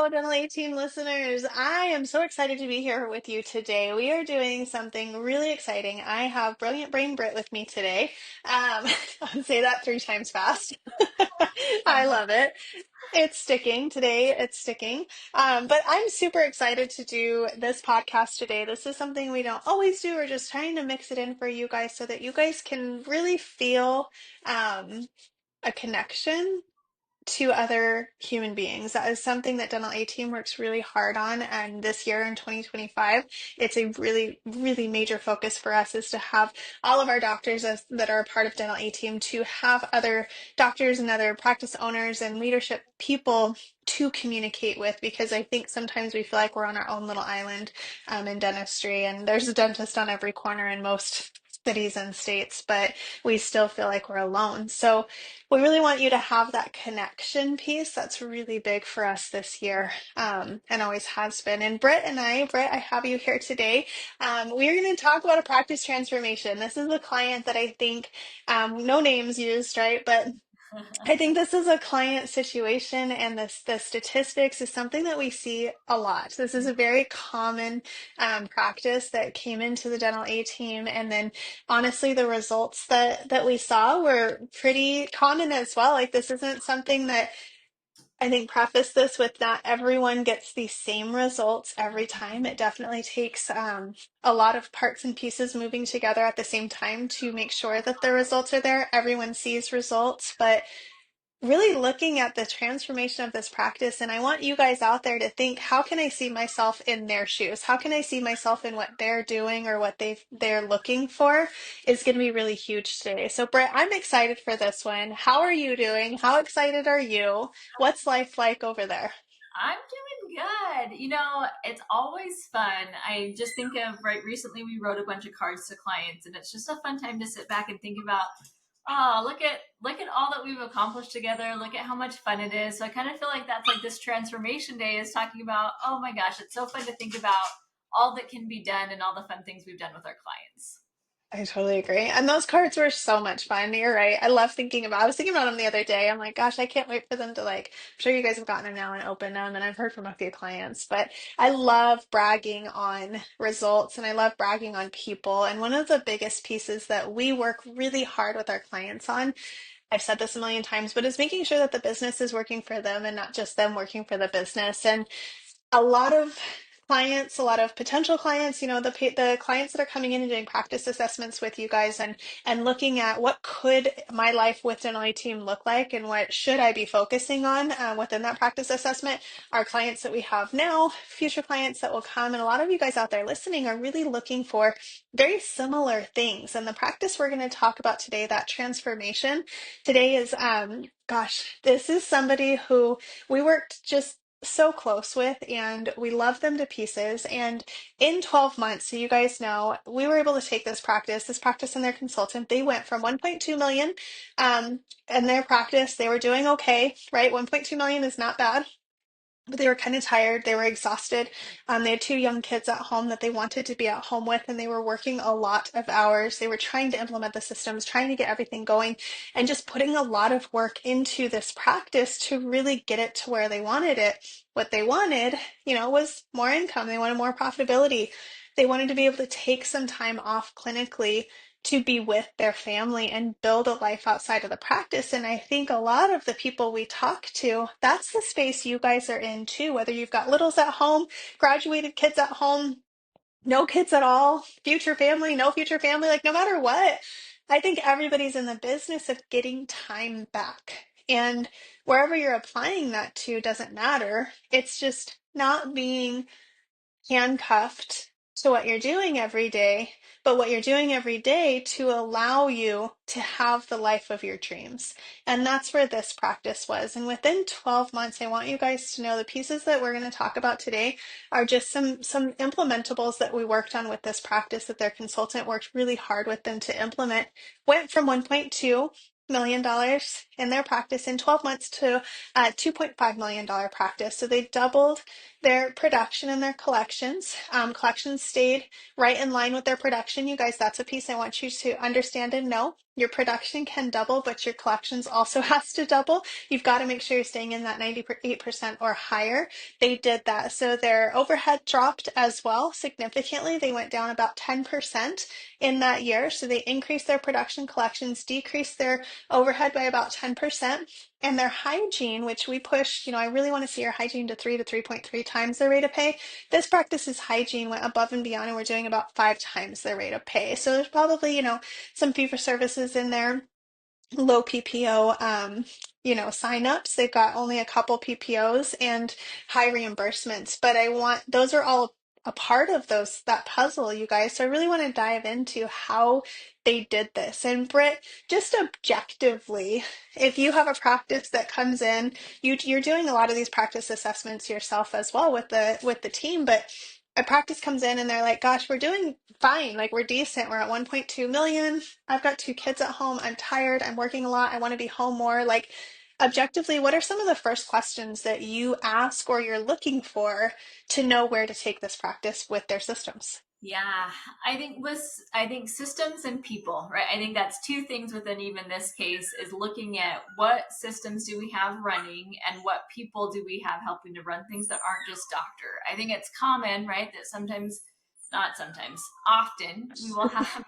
Dental 18 listeners. I am so excited to be here with you today. We are doing something really exciting. I have Brilliant Brain Brit with me today. I'll say that three times fast. I love it. It's sticking today. It's sticking. But I'm super excited to do this podcast today. This is something we don't always do. We're just trying to mix it in for you guys so that you guys can really feel a connection to other human beings. That is something that Dental A Team works really hard on. And this year in 2025, it's a really, really major focus for us is to have all of our doctors that are a part of Dental A Team to have other doctors and other practice owners and leadership people to communicate with, because I think sometimes we feel like we're on our own little island in dentistry, and there's a dentist on every corner in most cities and states, but we still feel like we're alone. So we really want you to have that connection piece. That's really big for us this year, and always has been. And Britt, I have you here today. We are going to talk about a practice transformation. This is a client that I think, no names used, right? But I think this is a client situation, and the statistics is something that we see a lot. This is a very common practice that came into the Dental A Team, and then honestly, the results that we saw were pretty common as well. Like, this isn't something that, I think, preface this with, not everyone gets the same results every time. It definitely takes a lot of parts and pieces moving together at the same time to make sure that the results are there. Everyone sees results, but really looking at the transformation of this practice. And I want you guys out there to think, how can I see myself in their shoes? How can I see myself in what they're doing or what they're looking for is going to be really huge today. So Britt, I'm excited for this one. How are you doing? How excited are you? What's life like over there? I'm doing good. It's always fun. I just think of right recently we wrote a bunch of cards to clients, and it's just a fun time to sit back and think about, oh, look at all that we've accomplished together. Look at how much fun it is. So I kind of feel like that's like this transformation day is talking about, oh my gosh, it's so fun to think about all that can be done and all the fun things we've done with our clients. I totally agree. And those cards were so much fun. You're right. I was thinking about them the other day. I'm like, gosh, I can't wait for them to, like, I'm sure you guys have gotten them now and opened them. And I've heard from a few clients, but I love bragging on results and I love bragging on people. And one of the biggest pieces that we work really hard with our clients on, I've said this a million times, but is making sure that the business is working for them and not just them working for the business. And a lot of clients, a lot of potential clients, the clients that are coming in and doing practice assessments with you guys and looking at what could my life with Denali Team look like and what should I be focusing on within that practice assessment. Our clients that we have now, future clients that will come, and a lot of you guys out there listening are really looking for very similar things. And the practice we're going to talk about today, that transformation today is, gosh, this is somebody who we worked just so close with, and we love them to pieces. And in 12 months, so you guys know, we were able to take this practice and their consultant. They went from 1.2 million in their practice. They were doing okay, right? 1.2 million is not bad, but they were kind of tired. They were exhausted. They had two young kids at home that they wanted to be at home with, and they were working a lot of hours. They were trying to implement the systems, trying to get everything going, and just putting a lot of work into this practice to really get it to where they wanted it. What they wanted, was more income. They wanted more profitability. They wanted to be able to take some time off clinically to be with their family and build a life outside of the practice. And I think a lot of the people we talk to, that's the space you guys are in too, whether you've got littles at home, graduated kids at home, no kids at all, future family, no future family, like no matter what, I think everybody's in the business of getting time back. And wherever you're applying that to doesn't matter. It's just not being handcuffed to what you're doing every day, but what you're doing every day to allow you to have the life of your dreams. And that's where this practice was. And within 12 months, I want you guys to know the pieces that we're going to talk about today are just some implementables that we worked on with this practice that their consultant worked really hard with them to implement. Went from 1.2 million dollars in their practice in 12 months to a $2.5 million practice. So they doubled their production and their collections. Collections stayed right in line with their production. You guys, that's a piece I want you to understand and know. Your production can double, but your collections also has to double. You've got to make sure you're staying in that 98% or higher. They did that. So their overhead dropped as well significantly. They went down about 10% in that year. So they increased their production collections, decreased their overhead by about 10%. And their hygiene, which we push, I really want to see your hygiene to 3 to 3.3 times their rate of pay. This practice's hygiene went above and beyond, and we're doing about 5 times their rate of pay. So there's probably, some fee for services in there, low PPO, signups. They've got only a couple PPOs and high reimbursements, but those are all a part of that puzzle, you guys. So I really want to dive into how they did this. And Britt, just objectively, if you have a practice that comes in, you're doing a lot of these practice assessments yourself as well with the team, but a practice comes in and they're like, gosh, we're doing fine. Like we're decent. We're at 1.2 million. I've got 2 kids at home. I'm tired. I'm working a lot. I want to be home more. Like objectively, what are some of the first questions that you ask or you're looking for to know where to take this practice with their systems? Yeah, I think systems and people, right? I think that's two things within even this case is looking at what systems do we have running and what people do we have helping to run things that aren't just doctor. I think it's common, right, that sometimes, not sometimes, often we will have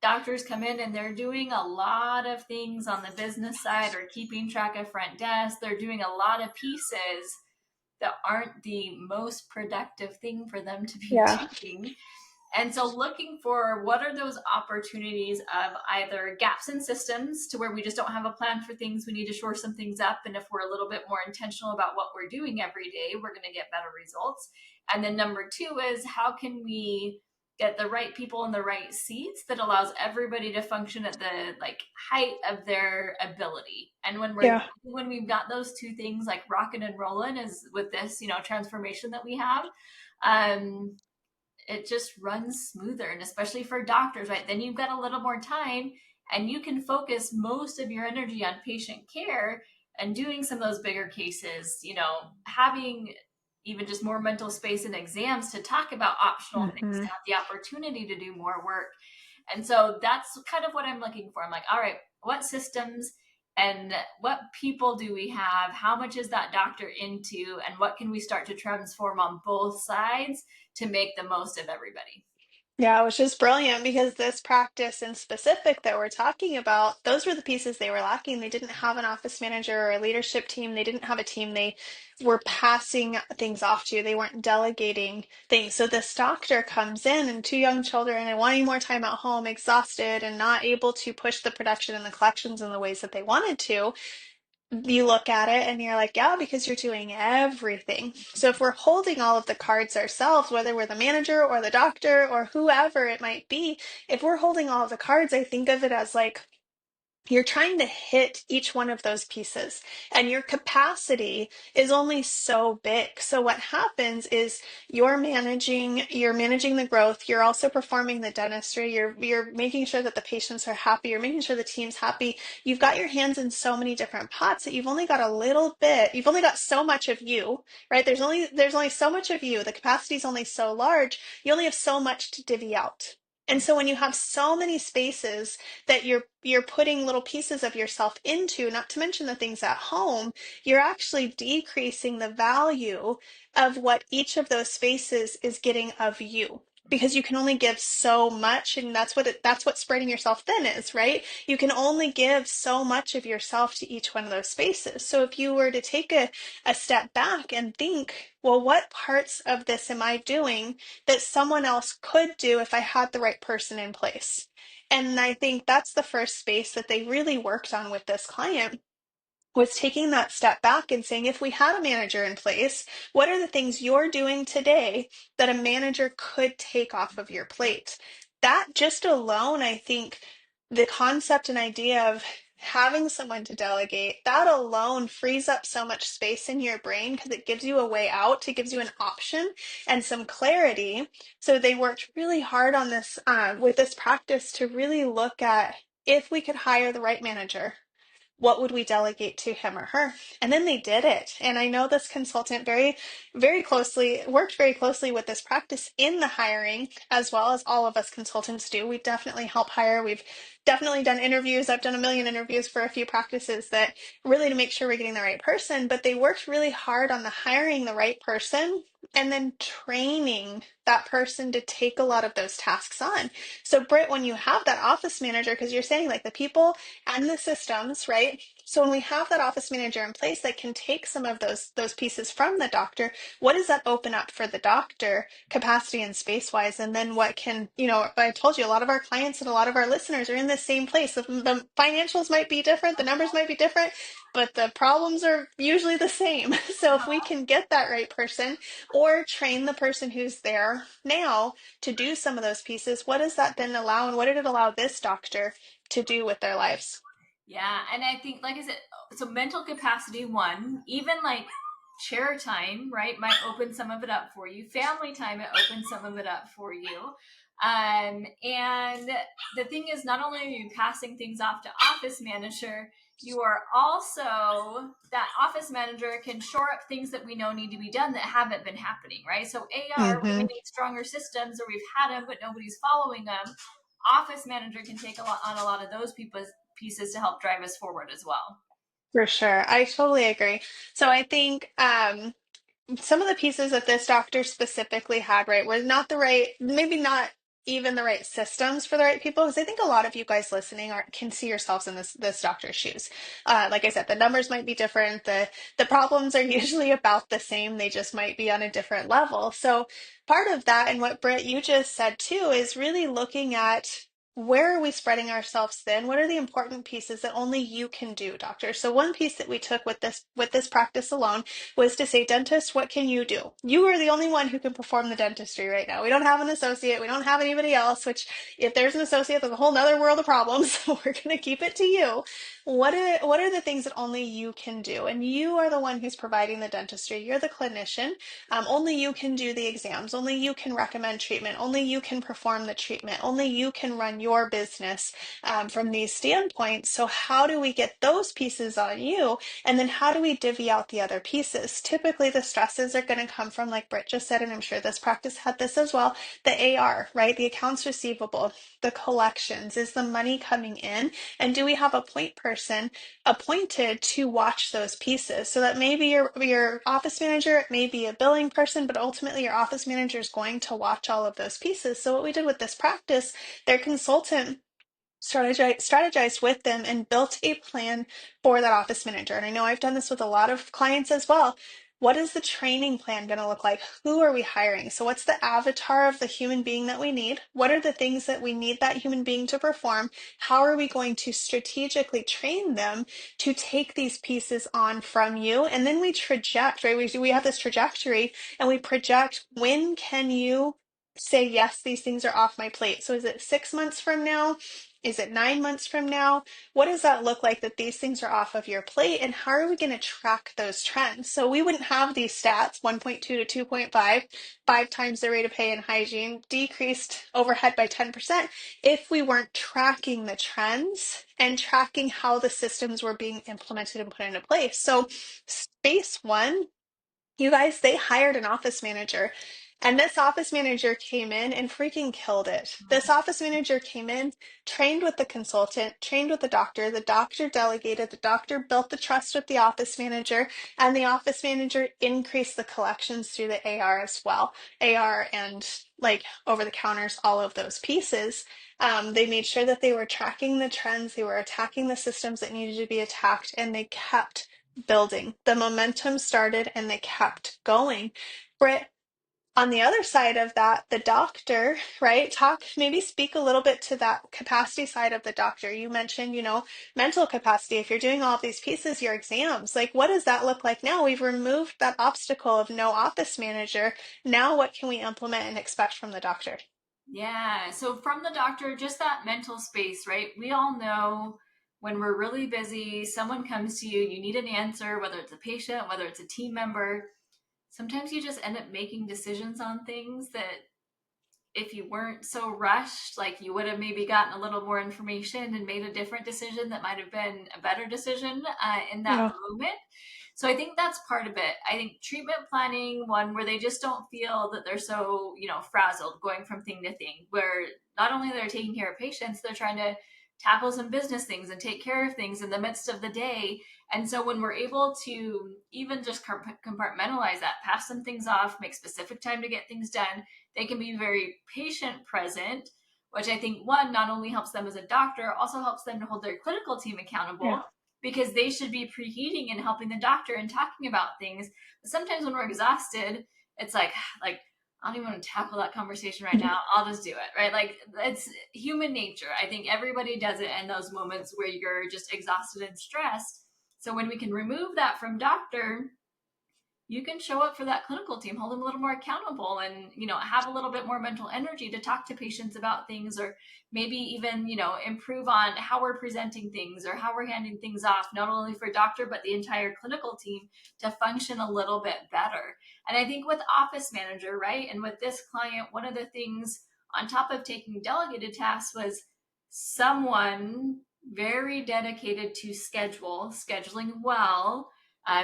doctors come in and they're doing a lot of things on the business side or keeping track of front desk. They're doing a lot of pieces that aren't the most productive thing for them to be Yeah. doing. And so looking for what are those opportunities of either gaps in systems to where we just don't have a plan for things, we need to shore some things up. And if we're a little bit more intentional about what we're doing every day, we're going to get better results. And then number two is how can we get the right people in the right seats that allows everybody to function at the like height of their ability. And Yeah. when we've got those two things like rocking and rolling is with this, transformation that we have, um, it just runs smoother. And especially for doctors, right? Then you've got a little more time and you can focus most of your energy on patient care and doing some of those bigger cases, having even just more mental space and exams to talk about optional things, Hmm. to have the opportunity to do more work. And so that's kind of what I'm looking for. I'm like, all right, what systems and what people do we have? How much is that doctor into? And what can we start to transform on both sides to make the most of everybody? Yeah, which is brilliant because this practice in specific that we're talking about, those were the pieces they were lacking. They didn't have an office manager or a leadership team. They didn't have a team they were passing things off to. They weren't delegating things. So this doctor comes in and 2 young children and wanting more time at home, exhausted and not able to push the production and the collections in the ways that they wanted to. You look at it and you're like, yeah, because you're doing everything. So if we're holding all of the cards ourselves, whether we're the manager or the doctor or whoever it might be, if we're holding all of the cards, I think of it as like you're trying to hit each one of those pieces and your capacity is only so big. So what happens is you're managing the growth. You're also performing the dentistry. You're making sure that the patients are happy. You're making sure the team's happy. You've got your hands in so many different pots that you've only got a little bit. You've only got so much of you, right? There's only so much of you. The capacity is only so large. You only have so much to divvy out. And so when you have so many spaces that you're putting little pieces of yourself into, not to mention the things at home, you're actually decreasing the value of what each of those spaces is getting of you. Because you can only give so much, and that's what spreading yourself thin is, right? You can only give so much of yourself to each one of those spaces. So if you were to take a step back and think, well, what parts of this am I doing that someone else could do if I had the right person in place? And I think that's the first space that they really worked on with this client was taking that step back and saying, if we had a manager in place, what are the things you're doing today that a manager could take off of your plate? That just alone, I think the concept and idea of having someone to delegate, that alone frees up so much space in your brain because it gives you a way out, it gives you an option and some clarity. So they worked really hard on this with this practice to really look at if we could hire the right manager, what would we delegate to him or her? And then they did it. And I know this consultant very closely, worked very closely with this practice in the hiring, as well as all of us consultants do. We definitely help hire. We've definitely done interviews. I've done a million interviews for a few practices that really to make sure we're getting the right person, but they worked really hard on the hiring the right person and then training that person to take a lot of those tasks on. So Britt, when you have that office manager, because you're saying like the people and the systems, right? So when we have that office manager in place that can take some of those pieces from the doctor, what does that open up for the doctor capacity and space wise? And then what can, I told you a lot of our clients and a lot of our listeners are in the same place. The financials might be different, the numbers might be different, but the problems are usually the same. So if we can get that right person or train the person who's there now to do some of those pieces, what does that then allow? And what did it allow this doctor to do with their lives? Yeah, and I think, like I said, so mental capacity one, even like chair time, right, might open some of it up for you. Family time, it opens some of it up for you. And the thing is, not only are you passing things off to office manager, you are also that office manager can shore up things that we know need to be done that haven't been happening, right? So AR, we Mm-hmm. need stronger systems, or we've had them but nobody's following them. Office manager can take a lot of those pieces to help drive us forward as well. For sure. I totally agree. So I think some of the pieces that this doctor specifically had, right, were not the right, maybe not even the right systems for the right people. Because I think a lot of you guys listening can see yourselves in this doctor's shoes. Like I said, the numbers might be different. The problems are usually about the same. They just might be on a different level. So part of that, and what Britt you just said too, is really looking at where are we spreading ourselves thin? What are the important pieces that only you can do, doctor? So one piece that we took with this practice alone was to say, dentist, what can you do? You are the only one who can perform the dentistry right now. We don't have an associate. We don't have anybody else, which if there's an associate, there's a whole nother world of problems. So we're going to keep it to you. What are the things that only you can do? And you are the one who's providing the dentistry. You're the clinician. Only you can do the exams. Only you can recommend treatment. Only you can perform the treatment. Only you can run your business from these standpoints. So how do we get those pieces on you? And then how do we divvy out the other pieces? Typically, the stresses are going to come from, like Britt just said, and I'm sure this practice had this as well, the AR, right? The accounts receivable, the collections. Is the money coming in? And do we have a point person appointed to watch those pieces? So that maybe your office manager, it may be a billing person, but ultimately your office manager is going to watch all of those pieces. So what we did with this practice, their consultant strategized with them and built a plan for that office manager. And I know I've done this with a lot of clients as well. What is the training plan going to look like? Who are we hiring? So what's the avatar of the human being that we need? What are the things that we need that human being to perform? How are we going to strategically train them to take these pieces on from you? And then we traject, right? We have this trajectory and we project, when can you say, yes, these things are off my plate? So is it 6 months from now? Is it 9 months from now? What does that look like that these things are off of your plate? And how are we going to track those trends? So we wouldn't have these stats 1.2 to 2.5, 5 times the rate of pay in hygiene, decreased overhead by 10%, if we weren't tracking the trends and tracking how the systems were being implemented and put into place. So, space one, you guys, they hired an office manager. And this office manager came in and freaking killed it. This office manager came in, trained with the consultant, trained with the doctor delegated, the doctor built the trust with the office manager, and the office manager increased the collections through the AR as well. AR and like over the counters, all of those pieces. They made sure that they were tracking the trends, they were attacking the systems that needed to be attacked, and they kept building. The momentum started and they kept going. Britt, on the other side of that, the doctor, right? Maybe speak a little bit to that capacity side of the doctor. You mentioned, mental capacity. If you're doing all of these pieces, your exams, like what does that look like now? We've removed that obstacle of no office manager. Now, what can we implement and expect from the doctor? Yeah. So from the doctor, just that mental space, right? We all know when we're really busy, someone comes to you, you need an answer, whether it's a patient, whether it's a team member. Sometimes you just end up making decisions on things that if you weren't so rushed, like you would have maybe gotten a little more information and made a different decision that might have been a better decision in that Yeah. moment. So I think that's part of it. I think treatment planning, one where they just don't feel that they're so, frazzled going from thing to thing, where not only they're taking care of patients, they're trying to tackle some business things and take care of things in the midst of the day. And so when we're able to even just compartmentalize that, pass some things off, make specific time to get things done, they can be very patient present, which I think one not only helps them as a doctor, also helps them to hold their clinical team Yeah. accountable because they should be preheating and helping the doctor and talking about things. But sometimes when we're exhausted, it's like I don't even want to tackle that conversation right now. I'll just do it, right? Like it's human nature. I think everybody does it in those moments where you're just exhausted and stressed. So when we can remove that from doctor, you can show up for that clinical team, hold them a little more accountable, and have a little bit more mental energy to talk to patients about things, or maybe even improve on how we're presenting things or how we're handing things off, not only for doctor but the entire clinical team to function a little bit better. And I think with office manager, right, and with this client, one of the things on top of taking delegated tasks was someone very dedicated to scheduling well,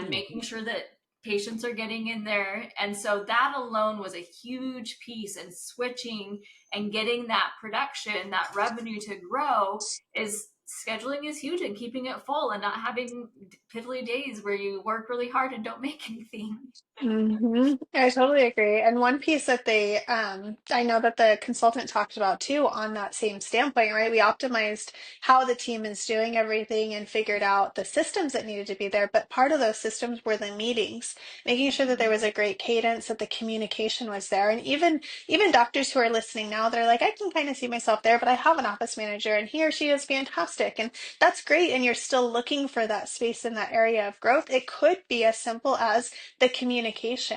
making sure that patients are getting in there. And so that alone was a huge piece, and switching and getting that production, that revenue to grow is scheduling is huge, and keeping it full and not having piddly days where you work really hard and don't make anything. I totally agree. And one piece that I know that the consultant talked about too on that same standpoint, right? We optimized how the team is doing everything and figured out the systems that needed to be there. But part of those systems were the meetings, making sure that there was a great cadence, that the communication was there. And even doctors who are listening now, they're like, I can kind of see myself there, but I have an office manager and he or she is fantastic. And that's great. And you're still looking for that space in that area of growth. It could be as simple as the communication.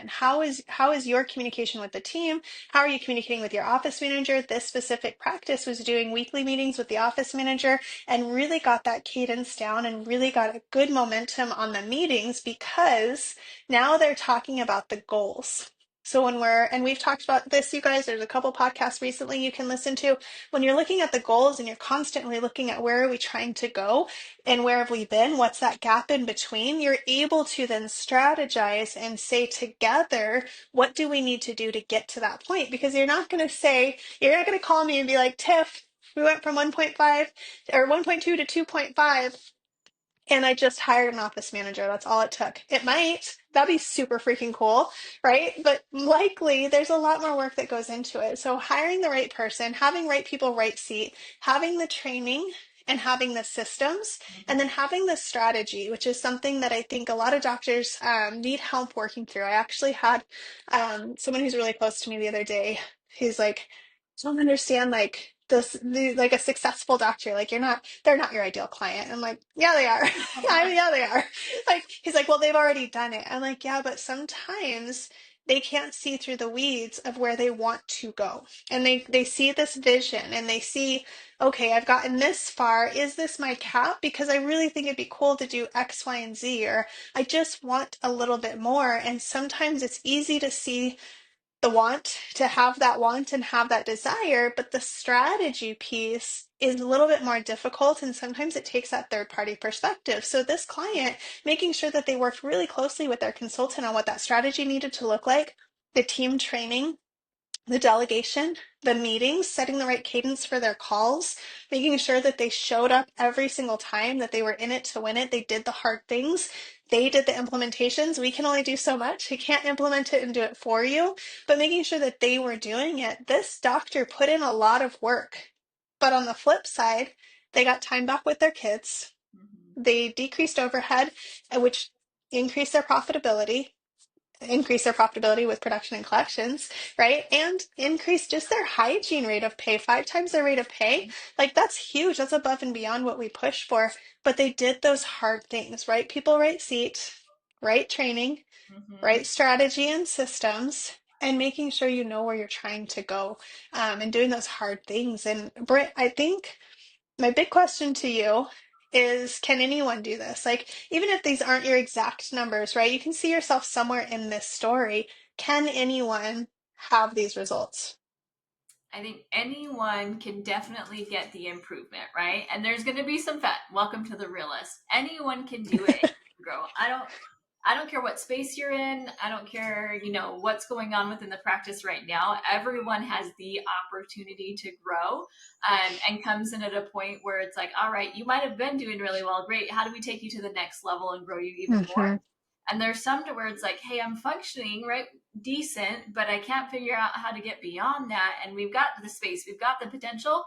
How is your communication with the team? How are you communicating with your office manager? This specific practice was doing weekly meetings with the office manager and really got that cadence down and really got a good momentum on the meetings because now they're talking about the goals. So and we've talked about this, you guys, there's a couple podcasts recently you can listen to. When you're looking at the goals and you're constantly looking at where are we trying to go, and where have we been? What's that gap in between? You're able to then strategize and say together, what do we need to do to get to that point? Because you're not going to call me and be like, Tiff, we went from 1.5 or 1.2 to 2.5 and I just hired an office manager. That's all it took. It might. That'd be super freaking cool, right? But likely there's a lot more work that goes into it. So hiring the right person, having right people, right seat, having the training and having the systems, and then having the strategy, which is something that I think a lot of doctors need help working through. I actually had someone who's really close to me the other day. He's like, don't understand like like a successful doctor, like they're not your ideal client. I'm like, yeah, they are. Yeah, they are. Like, he's like, well, they've already done it. I'm like, yeah, but sometimes they can't see through the weeds of where they want to go. And they see this vision and they see, okay, I've gotten this far. Is this my cap? Because I really think it'd be cool to do X, Y, and Z, or I just want a little bit more. And sometimes it's easy to see the want, to have that want and have that desire, but the strategy piece is a little bit more difficult, and sometimes it takes that third party perspective. So this client, making sure that they worked really closely with their consultant on what that strategy needed to look like, the team training, the delegation, the meetings, setting the right cadence for their calls, making sure that they showed up every single time, that they were in it to win it. They did the hard things. They did the implementations. We can only do so much. We can't implement it and do it for you, but making sure that they were doing it. This doctor put in a lot of work, but on the flip side, they got time back with their kids. They decreased overhead, which increase their profitability with production and collections, right? And increase just their hygiene rate of pay, 5 times their rate of pay. Like that's huge. That's above and beyond what we push for. But they did those hard things, right? People, right seat, right training, right strategy and systems, and making sure you know where you're trying to go, and doing those hard things. And Britt, I think my big question to you is, can anyone do this? Like, even if these aren't your exact numbers, right? You can see yourself somewhere in this story. Can anyone have these results? I think anyone can definitely get the improvement, right? And there's going to be some fat. Welcome to the realist. Anyone can do it and grow. I don't care what space you're in. I don't care, what's going on within the practice right now. Everyone has the opportunity to grow, and comes in at a point where it's like, all right, you might have been doing really well. Great. How do we take you to the next level and grow you even more? Hmm. And there's some to where it's like, hey, I'm functioning right decent, but I can't figure out how to get beyond that. And we've got the space, we've got the potential,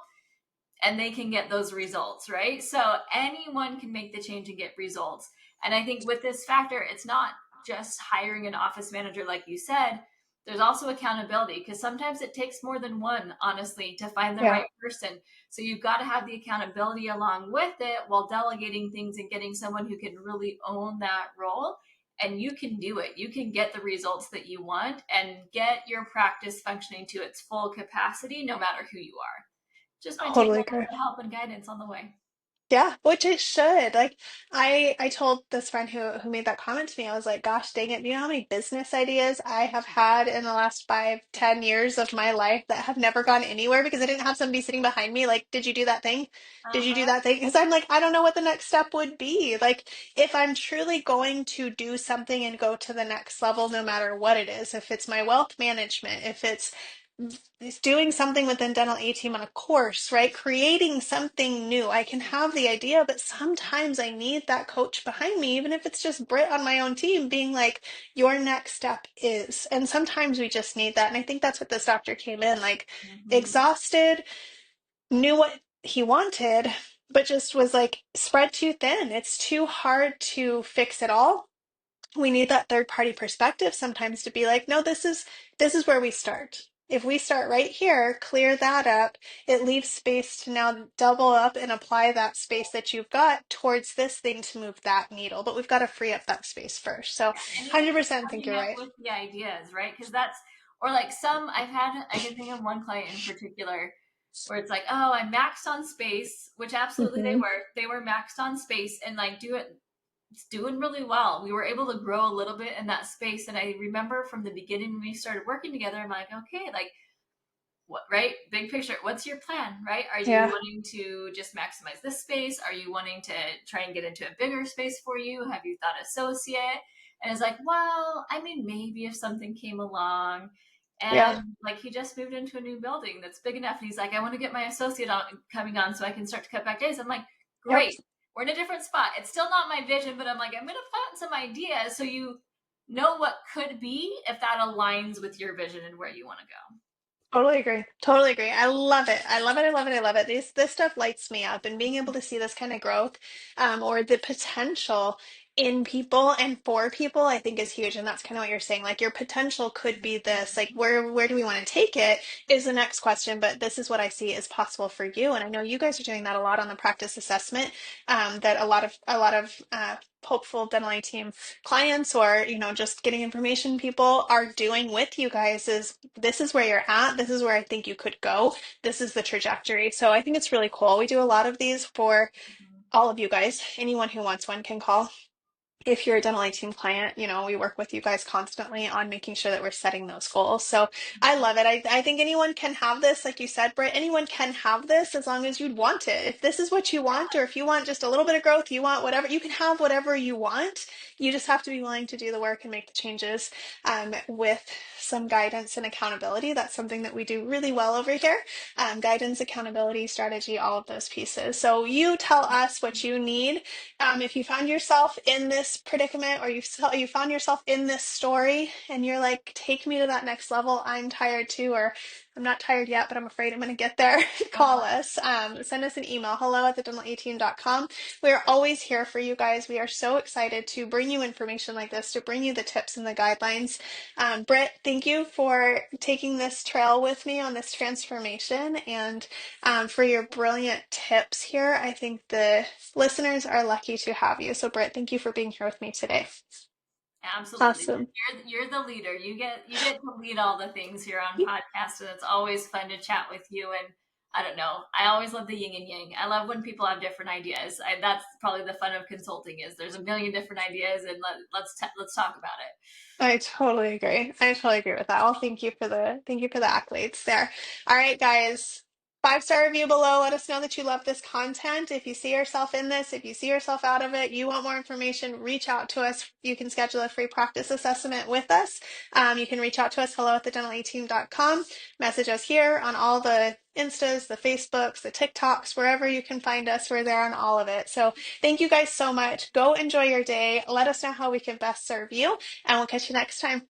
and they can get those results, right? So anyone can make the change and get results. And I think with this factor, it's not just hiring an office manager, like you said. There's also accountability, because sometimes it takes more than one, honestly, to find the Yeah, right person. So you've got to have the accountability along with it while delegating things and getting someone who can really own that role. And you can do it. You can get the results that you want and get your practice functioning to its full capacity, no matter who you are, just by taking a totally little agree. bit of help and guidance on the way. Yeah, which it should. Like I told this friend who made that comment to me, I was like, gosh dang it, do you know how many business ideas I have had in the last 5, 10 years of my life that have never gone anywhere because I didn't have somebody sitting behind me like, did you do that thing? Did you do Uh-huh. that thing? Because I'm like, I don't know what the next step would be. Like, if I'm truly going to do something and go to the next level, no matter what it is, if it's my wealth management, if it's doing something within dental A team on a course, right? Creating something new. I can have the idea, but sometimes I need that coach behind me, even if it's just Britt on my own team being like, your next step is. And sometimes we just need that. And I think that's what this doctor came in like Mm-hmm. exhausted, knew what he wanted, but just was like spread too thin. It's too hard to fix it all. We need that third party perspective sometimes to be like, no, this is where we start. If we start right here, clear that up, it leaves space to now double up and apply that space that you've got towards this thing to move that needle. But we've got to free up that space first. So And even just 100% think coming you're up right. with the ideas, right? Because or like I can think of one client in particular where it's like, oh, I maxed on space, which absolutely they Hmm. were. They were maxed on space and like it's doing really well. We were able to grow a little bit in that space. And I remember from the beginning when we started working together, I'm like, okay, like what, right? Big picture. What's your plan, right? Are you Yeah. wanting to just maximize this space? Are you wanting to try and get into a bigger space for you? Have you thought associate? And it's like, well, I mean, maybe if something came along. Yeah. And like he just moved into a new building that's big enough. And he's like, I want to get my associate coming on so I can start to cut back days. I'm like, Yep. great. We're in a different spot. It's still not my vision, but I'm like, I'm going to plant some ideas so you know what could be if that aligns with your vision and where you want to go. Totally agree. Totally agree. I love it. I love it. I love it. I love it. This stuff lights me up, and being able to see this kind of growth, or the potential in people and for people, I think is huge. And that's kind of what you're saying. Like your potential could be this. Like where do we want to take it is the next question. But this is what I see is possible for you. And I know you guys are doing that a lot on the practice assessment. That a lot of hopeful dental team clients or just getting information people are doing with you guys is this is where you're at, this is where I think you could go, this is the trajectory. So I think it's really cool. We do a lot of these for all of you guys. Anyone who wants one can call. If you're a dental team client, we work with you guys constantly on making sure that we're setting those goals. So I love it. I think anyone can have this, like you said, Britt, anyone can have this as long as you'd want it. If this is what you want, or if you want just a little bit of growth, you want whatever, you can have whatever you want. You just have to be willing to do the work and make the changes with some guidance and accountability. That's something that we do really well over here. Guidance, accountability, strategy, all of those pieces. So you tell us what you need if you found yourself in this predicament or you found yourself in this story and you're like, take me to that next level, I'm tired too, or I'm not tired yet, but I'm afraid I'm going to get there, call Uh-huh. us. Send us an email, hello@thedental18.com. We are always here for you guys. We are so excited to bring you information like this, to bring you the tips and the guidelines. Britt, thank you for taking this trail with me on this transformation and for your brilliant tips here. I think the listeners are lucky to have you. So, Britt, thank you for being here with me today. Absolutely. Awesome. You're the leader. You get to lead all the things here on podcast, and it's always fun to chat with you. And I don't know. I always love the yin and yang. I love when people have different ideas. That's probably the fun of consulting is there's a million different ideas, and let's talk about it. I totally agree. I totally agree with that. Well, thank you for the accolades there. All right, guys. 5-star review below. Let us know that you love this content. If you see yourself in this, if you see yourself out of it, you want more information, reach out to us. You can schedule a free practice assessment with us. You can reach out to us, hello@thedental18.com. Message us here on all the Instas, the Facebooks, the TikToks, wherever you can find us. We're there on all of it. So thank you guys so much. Go enjoy your day. Let us know how we can best serve you, and we'll catch you next time.